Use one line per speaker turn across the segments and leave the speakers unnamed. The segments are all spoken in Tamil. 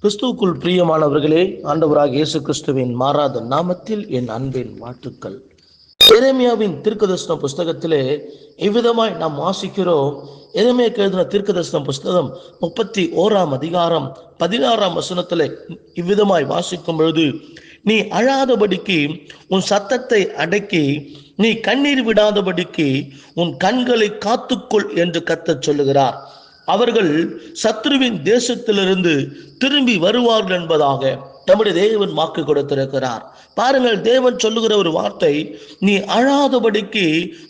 கிறிஸ்துவுக்குள் பிரியமானவர்களே, ஆண்டவராக இயேசு கிறிஸ்துவின் மாறாத நாமத்தில் என் அன்பின் வாழ்த்துக்கள். எரேமியாவின் தீர்க்கதரிசன புஸ்தகத்திலே இவ்விதமாய் நாம் வாசிக்கிறோம். எரேமியாவுக்கு எழுதின தீர்க்கதரிசன புஸ்தகம் 31 அதிகாரம் 16 வசனத்திலே இவ்விதமாய் வாசிக்கும் பொழுது, நீ அழாதபடிக்கு உன் சத்தத்தை அடக்கி, நீ கண்ணீர் விடாதபடிக்கு உன் கண்களை காத்துக்கொள் என்று கர்த்தர் சொல்லுகிறார். அவர்கள் சத்ருவின் தேசத்திலிருந்து திரும்பி வருவார்கள் என்பதாக நம்முடைய தேவன் வாக்கு கொடுத்திருக்கிறார். பாருங்கள், தேவன் சொல்லுகிற ஒரு வார்த்தை, நீ அழாதபடிக்கு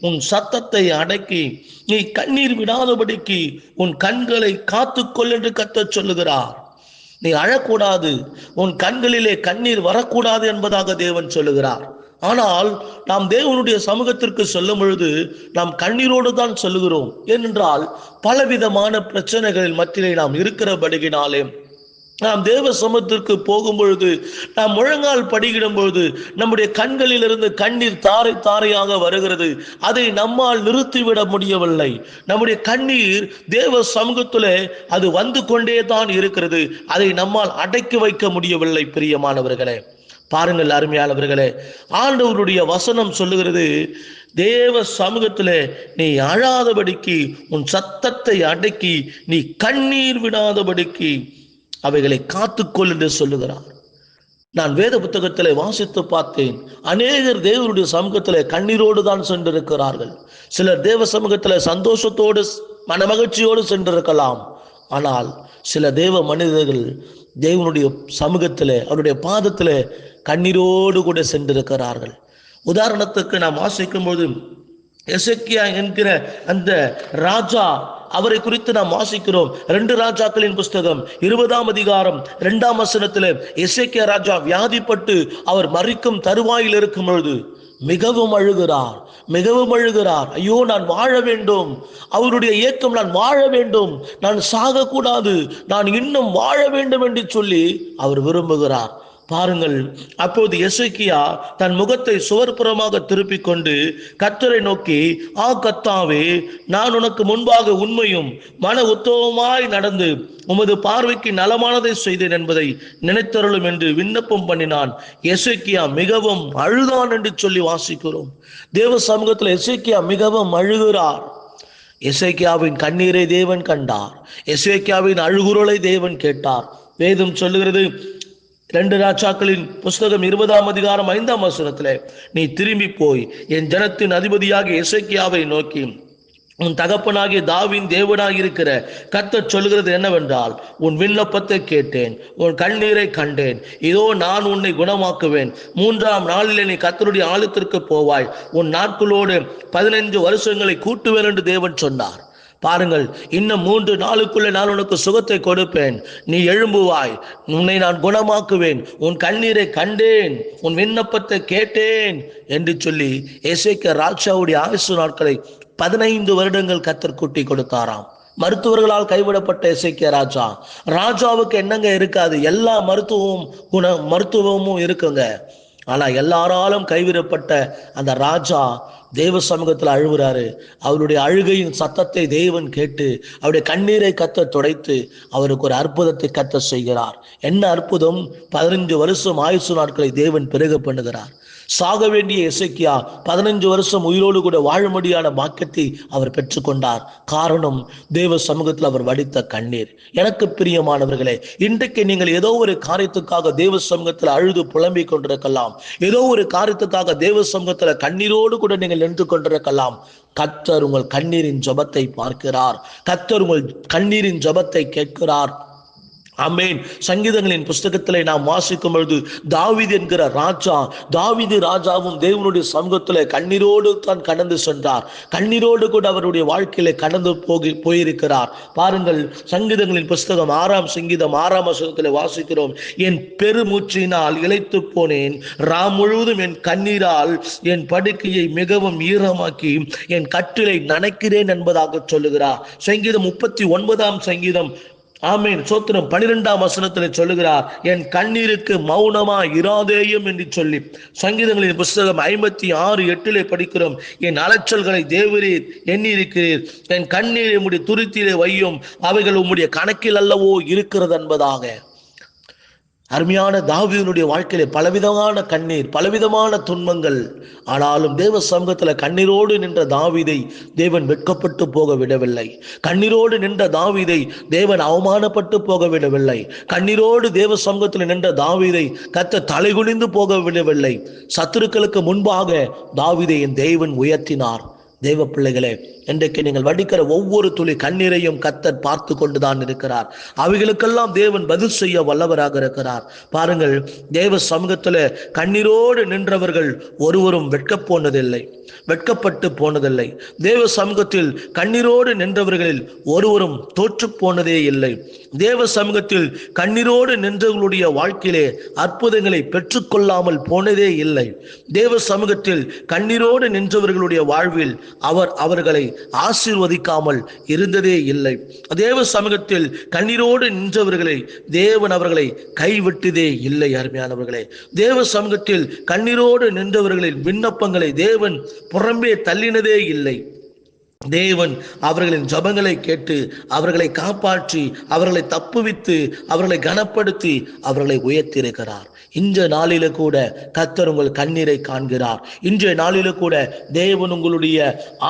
உன் சத்தத்தை அடக்கி, நீ கண்ணீர் விடாதபடிக்கு உன் கண்களை காத்துக்கொள் என்று கர்த்தர் சொல்லுகிறார். நீ அழக்கூடாது, உன் கண்களிலே கண்ணீர் வரக்கூடாது என்பதாக தேவன் சொல்லுகிறார். ஆனால் நாம் தேவனுடைய சமூகத்திற்கு செல்லும் பொழுது நாம் கண்ணீரோடு தான் செல்லுகிறோம். ஏனென்றால் பலவிதமான பிரச்சனைகளில் மத்தியிலே நாம் இருக்கிறபடியினாலே நாம் தேவ சமூகத்திற்கு போகும் பொழுது, நாம் முழங்கால் படியிடும் பொழுது நம்முடைய கண்களிலிருந்து கண்ணீர் தாரை தாரையாக வருகிறது. அதை நம்மால் நிறுத்திவிட முடியவில்லை. நம்முடைய கண்ணீர் தேவ சமூகத்திலே அது வந்து கொண்டே தான் இருக்கிறது. அதை நம்மால் அடக்கி வைக்க முடியவில்லை. பிரியமானவர்களே, பாருங்கள் அருமையானவர்களே, ஆண்டவருடைய வசனம் சொல்லுகிறது, தேவ சமூகத்திலே நீ அழாதபடிக்கு உன் சத்தத்தை அடக்கி, நீ கண்ணீர் விடாதபடிக்கு அவைகளை காத்துக்கொள் என்று சொல்லுகிறார். நான் வேத புத்தகத்திலே வாசித்து பார்த்தேன். அநேகர் தேவனுடைய சமூகத்திலே கண்ணீரோடு தான் சென்றிருக்கிறார்கள். சிலர் தேவ சமூகத்திலே சந்தோஷத்தோடு மனமகிழ்ச்சியோடு சென்றிருக்கலாம். ஆனால் சில தேவ மனிதர்கள் தேவனுடைய சமூகத்திலே அவருடைய பாதத்திலே கண்ணீரோடு கூட சென்றிருக்கிறார்கள். உதாரணத்துக்கு நாம் வாசிக்கும் போது, எசேக்கியா என்கிற அந்த ராஜா, அவரை குறித்து நாம் வாசிக்கிறோம். 2 ராஜாக்களின் புஸ்தகம் 20 அதிகாரம் 2 வசனத்திலே எசேக்கியா ராஜா வியாதிப்பட்டு அவர் மரிக்கும் தருவாயில் இருக்கும் பொழுது மிகவும் அழுகிறார். ஐயோ, நான் வாழ வேண்டும். அவருடைய ஏக்கம், நான் வாழ வேண்டும், நான் சாகக்கூடாது, நான் இன்னும் வாழ வேண்டும் என்று சொல்லி அவர் விரும்புகிறார். பாருங்கள், அப்போது எசேக்கியா தன் முகத்தை சுவர்புறமாக திருப்பிக் கொண்டு கர்த்தரை நோக்கி, கர்த்தாவே, நான் உனக்கு முன்பாக உண்மையும் மன உத்தமமாய் நடந்து உமது பார்வைக்கு நலமானதை செய்தேன் என்பதை நினைத்தருளும் என்று விண்ணப்பம் பண்ணினான். எசேக்கியா மிகவும் அழுதான் என்று சொல்லி வாசிக்கிறோம். தேவ சமூகத்தில் எசேக்கியா மிகவும் அழுகிறார். எசேக்கியாவின் கண்ணீரை தேவன் கண்டார். எசேக்கியாவின் அழுகுரலை தேவன் கேட்டார். வேதம் சொல்லுகிறது, 2 ராஜாக்களின் புஸ்தகம் 20 அதிகாரம் 5 வசனத்திலே, நீ திரும்பி போய் என் ஜனத்தின் அதிபதியாகிய எசேக்கியாவை நோக்கி, உன் தகப்பனாகிய தாவீதின் தேவனாக இருக்கிற கர்த்தர் சொல்கிறது என்னவென்றால், உன் விண்ணப்பத்தை கேட்டேன், உன் கண்ணீரை கண்டேன். இதோ நான் உன்னை குணமாக்குவேன். 3ஆம் நாளிலே நீ கர்த்தருடைய ஆலயத்திற்கு போவாய். உன் நாட்களோடு 15 வருஷங்களை கூட்டுவேன் என்று தேவன் சொன்னார். பாருங்கள், இன்னும் 3 நாளுக்குள்ளே நான் உனக்கு சுகத்தை கொடுப்பேன். நீ எழும்புவாய், உன்னை நான் குணமாக்குவேன், உன் கண்ணீரை கண்டேன், உன் விண்ணப்பத்தை கேட்டேன் என்று சொல்லி எசேக்கியா ராஜாவுடைய ஆயுசு நாட்களை 15 வருடங்கள் கர்த்தர் கூட்டி கொடுத்தாராம். மருத்துவர்களால் கைவிடப்பட்ட எசேக்கியா ராஜாவுக்கு என்னங்க இருக்காது? எல்லா மருத்துவமும் இருக்குங்க. ஆனா எல்லாராலும் கைவிடப்பட்ட அந்த ராஜா தேவ சமூகத்தில் அழுகிறாரு. அவருடைய அழுகையின் சத்தத்தை தேவன் கேட்டு அவருடைய கண்ணீரை கர்த்தர் துடைத்து அவருக்கு ஒரு அற்புதத்தை கர்த்தர் செய்கிறார். என்ன அற்புதம்? 15 வருஷம் ஆயுசு நாட்களை தேவன் பெருக பண்ணுகிறார். சாக வேண்டிய எசேக்கியா 15 வருஷம் உயிரோடு கூட வாழும்படியான பாக்கியத்தை அவர் பெற்றுக்கொண்டார். காரணம், தேவ சமூகத்தில் அவர் வடித்த கண்ணீர். எனக்கு பிரியமானவர்களே, இன்றைக்கு நீங்கள் ஏதோ ஒரு காரியத்துக்காக தேவ சமூகத்தில் அழுது புலம்பிக் கொண்டிருக்கலாம். ஏதோ ஒரு காரியத்துக்காக தேவ சமூகத்தில் கண்ணீரோடு கூட நீங்கள் நின்று கொண்டிருக்கலாம். கர்த்தர் உங்கள் கண்ணீரின் ஜெபத்தை பார்க்கிறார். கர்த்தர் உங்கள் கண்ணீரின் ஜெபத்தை கேட்கிறார். ஆமென். சங்கீதங்களின் புஸ்தகத்திலே நாம் வாசிக்கும் பொழுது, தாவீது என்கிற தாவீது ராஜாவும் தேவனுடைய சமூகத்திலே கண்ணீரோடு தான் கடந்து சென்றார். கண்ணீரோடு கூட அவருடைய வாழ்க்கையிலே கடந்து போயிருக்கிறார். பாருங்கள், சங்கீதங்களின் புஸ்தகம் 6ஆம் சங்கீதம் 6ஆம் வசனத்திலே வாசிக்கிறோம், என் பெருமூச்சினால் இளைத்து போனேன், முழுவதும் என் கண்ணீரால் என் படுக்கையை மிகவும் ஈரமாக்கி என் கட்டிலை நனைக்கிறேன் என்பதாக சொல்லுகிறார். சங்கீதம் 39ஆம் சங்கீதம், ஆமீன், சோத்திரம், 12ஆம் வசனத்தில் சொல்லுகிறார், என் கண்ணீருக்கு மௌனமா இராதேயும் என்று சொல்லி. சங்கீதங்களின் புஸ்தகம் 56:8 படிக்கிறோம், என் அலைச்சல்களை தேவரீர் எண்ணி இருக்கிறீர், என் கண்ணீரை உம்முடைய துருத்திலே வையும், அவைகள் உம்முடைய கணக்கில் அல்லவோ இருக்கிறது என்பதாக. அருமையான தாவீதுனுடைய வாழ்க்கையிலே பலவிதமான கண்ணீர், பலவிதமான துன்பங்கள். ஆனாலும் தேவ சமூகத்துல கண்ணீரோடு நின்ற தாவீதை தேவன் வெட்கப்பட்டு போக விடவில்லை. கண்ணீரோடு நின்ற தாவீதை தேவன் அவமானப்பட்டு போக விடவில்லை. கண்ணீரோடு தேவ சமூகத்தில் நின்ற தாவீதை கர்த்தர் தலைகுனிந்து போக விடவில்லை. சத்துருக்களுக்கு முன்பாக தாவீதை என் தேவன் உயர்த்தினார். தேவ பிள்ளைகளே, இன்றைக்கு நீங்கள் வடிக்கிற ஒவ்வொரு துளி கண்ணீரையும் கர்த்தர் பார்த்து கொண்டுதான் இருக்கிறார். அவைகளுக்கெல்லாம் தேவன் பதில் செய்ய வல்லவராக இருக்கிறார். பாருங்கள், தேவ சமூகத்தில் கண்ணீரோடு நின்றவர்கள் ஒருவரும் வெட்கப்பட்டு போனதில்லை. தேவ சமூகத்தில் கண்ணீரோடு நின்றவர்களில் ஒருவரும் தோற்று போனதே இல்லை. தேவ சமூகத்தில் கண்ணீரோடு நின்றவர்களுடைய வாழ்க்கையிலே அற்புதங்களை பெற்றுக்கொள்ளாமல் போனதே இல்லை. தேவ சமூகத்தில் கண்ணீரோடு நின்றவர்களுடைய வாழ்வில் அவர்களை ஆசீர்வதிக்காமல் இருந்ததே இல்லை. தேவ சமூகத்தில் கண்ணீரோடு நின்றவர்களை தேவன் அவர்களை கைவிட்டதே இல்லை. அருமையானவர்களே, தேவ சமூகத்தில் கண்ணீரோடு நின்றவர்களின் விண்ணப்பங்களை தேவன் புறம்பே தள்ளினதே இல்லை. தேவன் அவர்களின் ஜபங்களை கேட்டு அவர்களை காப்பாற்றி அவர்களை தப்புவித்து அவர்களை கனப்படுத்தி அவர்களை உயர்த்தியிருக்கிறார். இன்றைய நாளில கூட கர்த்தர் உங்கள் கண்ணீரை காண்கிறார். இன்றைய நாளில கூட தேவன் உங்களுடைய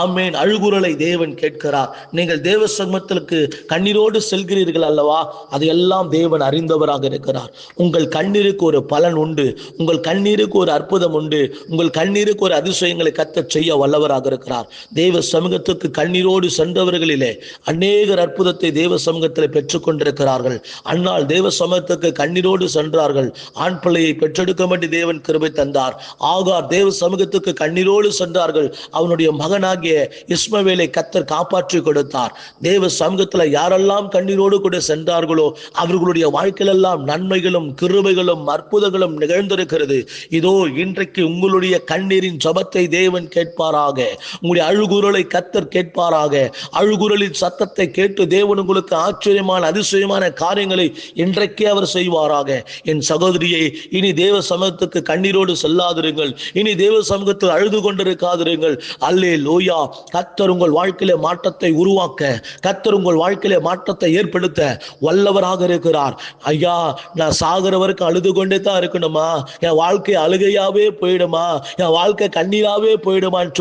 ஆமேன் அழுகுரலை தேவன் கேட்கிறார். நீங்கள் தேவ சமூகத்திற்கு கண்ணீரோடு செல்கிறீர்கள் அல்லவா, அதையெல்லாம் தேவன் அறிந்தவராக இருக்கிறார். உங்கள் கண்ணீருக்கு ஒரு பலன் உண்டு, உங்கள் கண்ணீருக்கு ஒரு அற்புதம் உண்டு, உங்கள் கண்ணீருக்கு ஒரு அதிசயங்களை கர்த்தர் செய்ய வல்லவராக இருக்கிறார். தேவ சமூகத்துக்கு கண்ணீரோடு சென்றவர்களிலே அநேகர் அற்புதத்தை தேவ சமூகத்தில் பெற்றுக் கொண்டிருக்கிறார்கள். அன்னால் தேவ சமூகத்துக்கு கண்ணீரோடு சென்றார்கள். ஆண் பிள்ளையை பெற்றெடுக்க வேண்டி தேவன் கிருபை தந்தார். ஆகார் தேவ சமூகத்துக்கு கண்ணீரோடு சென்றார்கள். அவனுடைய மகனாகிய இஸ்மவேலை கர்த்தர் காப்பாற்றி கொடுத்தார். தேவ சமூகத்தில் யாரெல்லாம் கண்ணீரோடு கூட சென்றார்களோ அவர்களுடைய வாழ்க்கையிலெல்லாம் நன்மைகளும் கிருபைகளும் அற்புதங்களும் நிகழ்ந்திருக்கிறது. இதோ இன்றைக்கு உங்களுடைய கண்ணீரின் ஜபத்தை தேவன் கேட்பாராக. உங்களுடைய அழுகுரலை கர்த்தர் கேட்பாராக. அழுகுரலின் சத்தத்தை கேட்டு தேவன் உங்களுக்கு ஆச்சரியமான அதிசயமான காரியங்களை இன்றைக்கே அவர் செய்வாராக. என் சகோதரியை, இனி தேவ சமூகத்துக்கு கண்ணீரோடு செல்லாதிருங்கள். இனி தேவ சமூகத்தில் அழுது கொண்டிருக்காதிருங்கள். அல்லேலூயா. கர்த்தர் உங்கள் வாழ்க்கையிலே மாற்றத்தை உருவாக்க, கர்த்தர் உங்கள் வாழ்க்கையிலே மாற்றத்தை ஏற்படுத்த வல்லவராக இருக்கிறார். ஐயா, நான் சாகிற வரைக்கும் அழுது கொண்டே தான் இருக்கணுமா, என் வாழ்க்கை அழுகையாவே போயிடுமா, என் வாழ்க்கை கண்ணீராவே போயிடுமான்னு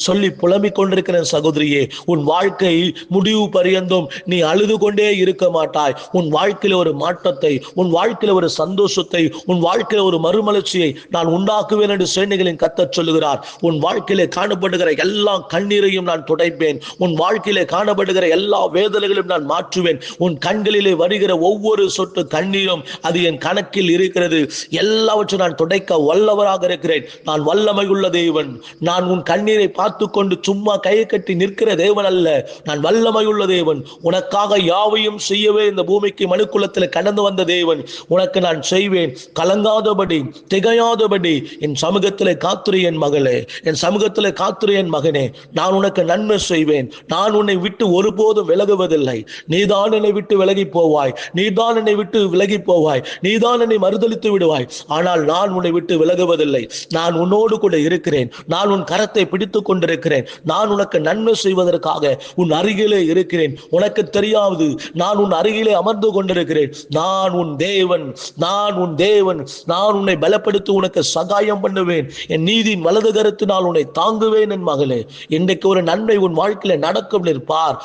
சொல்லி புலம்பிக் கொண்டிருக்கிற சகோதரியே, உன் வாழ்க்கை முடிவு பரியந்தம் நீ அழுது கொண்டே இருக்க மாட்டாய். உன் வாழ்க்கையில ஒரு மாற்றத்தை, உன் வாழ்க்கையில ஒரு சந்தோஷத்தை, உன் வாழ்க்கையில ஒரு மறுமலர்ச்சியை நான் உண்டாக்குவேன் என்று சேனைகளின் கர்த்தர் சொல்லுகிறார். உன் வாழ்க்கையிலே காணப்படுகிற எல்லா கண்ணீரையும் நான் துடைப்பேன். உன் வாழ்க்கையிலே காணப்படுகிற எல்லா வேதனைகளையும் நான் மாற்றுவேன். உன் கண்களிலே வருகிற ஒவ்வொரு சொட்டு கண்ணீரும் அது என் கணக்கில் இருக்கிறது. எல்லாவற்றையும் நான் துடைக்க வல்லவராக இருக்கிறேன். நான் வல்லமை உள்ள தேவன். நான் உன் கண்ணீரை பார்த்து கொண்டு சும்மா கையை கட்டி நிற்கிற தேவன் அல்ல. நான் வல்லமை உள்ள தேவன். உனக்காக யாவையும் செய்யவே இந்த பூமிக்கு மனுக்குலத்தில் கடந்து வந்த தேவன். உனக்கு நான் செய்வேன். கலங்காதபடி திகையாதபடி என் சமூகத்திலே காத்துரு என் மகளே, என் சமூகத்திலே காத்துரு என் மகனே. நான் உனக்கு நன்மை செய்வேன். நான் உன்னை விட்டு ஒருபோதும் விலகுவதில்லை. நீதான் என்னை விட்டு விலகி போவாய், நீதான் என்னை விட்டு விலகி போவாய், நீதான் என்னை மறுதளித்து விடுவாய். ஆனால் நான் உன்னை விட்டு விலகுவதில்லை. நான் உன்னோடு கூட இருக்கிறேன். நான் உன் கரத்தை பிடித்துக் கொண்டிருக்கிறேன். நான் உனக்கு நன்மை செய்வதற்காக உன் அருகிலே இருக்கிறேன். உனக்கு தெரியாது, நான் உன் அருகிலே அமர்ந்து கொண்டிருக்கிறேன். நான் உன் தேவன், நான் உன் தேவன். நான் உன்னை பலப்படுத்தி உனக்கு சகாயம் பண்ணுவேன். என் நீதியின் வலது கரத்தினால் உன்னை தாங்குவேன். என் மகளே, இன்றைக்கு ஒரு நன்மை உன் வாழ்க்கையில நடக்கும் நிற்பார்.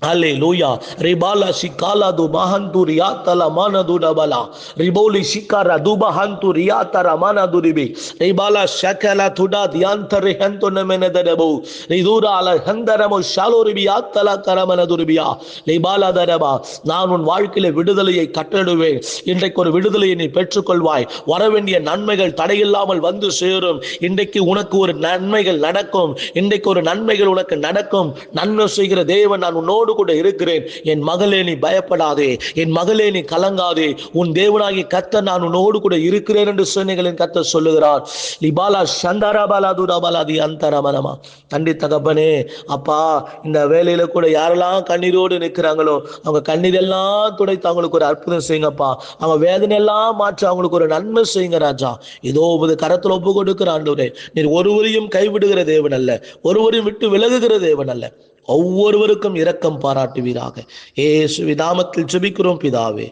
Hallelujah. Ribala shikala du mahantu riyata la mana du dabala. Riboli shikara du mahantu riyata ramana du ribi. Ribala shakala thuda dianta rehanto nemene debu. Ridura ala handaramo shalo ribiyata la karamana du ribiya. Ribala daraba. நான் உன் வாழ்க்கையில விடுதலையை கட்டளையிடுவேன். இன்றைக்கு ஒரு விடுதலையை நீ பெற்றுக்கொள்வாய். வரவேண்டிய நன்மைகள் தடையில்லாமல் வந்து சேரும். இன்றைக்கு உனக்கு ஒரு நன்மைகள் நடக்கும். இன்றைக்கு ஒரு நன்மைகள் உனக்கு நடக்கும். நன்மை செய்கிற தேவன் நான் உன்னோடு கூட இருக்கிறேன். என் மகளே, நீ பயப்படாதே. என் மகளே, நீ கலங்காதே. உன் தேவனாகிய கர்த்தர் நான் உன்னோடு கூட இருக்கிறேன் என்று சேனைகளின் கர்த்தர் சொல்லுகிறார். லிபாலா சந்தரபாலா துரபாலாதி அந்தரமனமா. நன்றி தகப்பனே. அப்பா, இந்த வேலையில கூட யாரெல்லாம் கண்ணீரோடு நிற்கிறாங்களோ அவங்க கண்ணீர் எல்லாம் துடைத்து அவங்களுக்கு ஒரு அற்புதம் செய்யுங்கப்பா. அவங்க வேதனை எல்லாம் மாற்றி அவங்களுக்கு ஒரு நன்மை செய்யுங்க ராஜா. இதோ உமது கரத்தில் ஒப்பு கொடுக்கிற ஆண்டவரே, நீர் ஒருவரையும் கைவிடுகிற தேவன் அல்ல, ஒருவரையும் விட்டு விலகுகிற தேவன் அல்ல. ஒவ்வொருவருக்கும் இரக்கம் பாராட்டுவீராக. இயேசுவின் நாமத்தில் ஜெபிக்கிறோம் பிதாவே.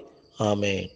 ஆமென்.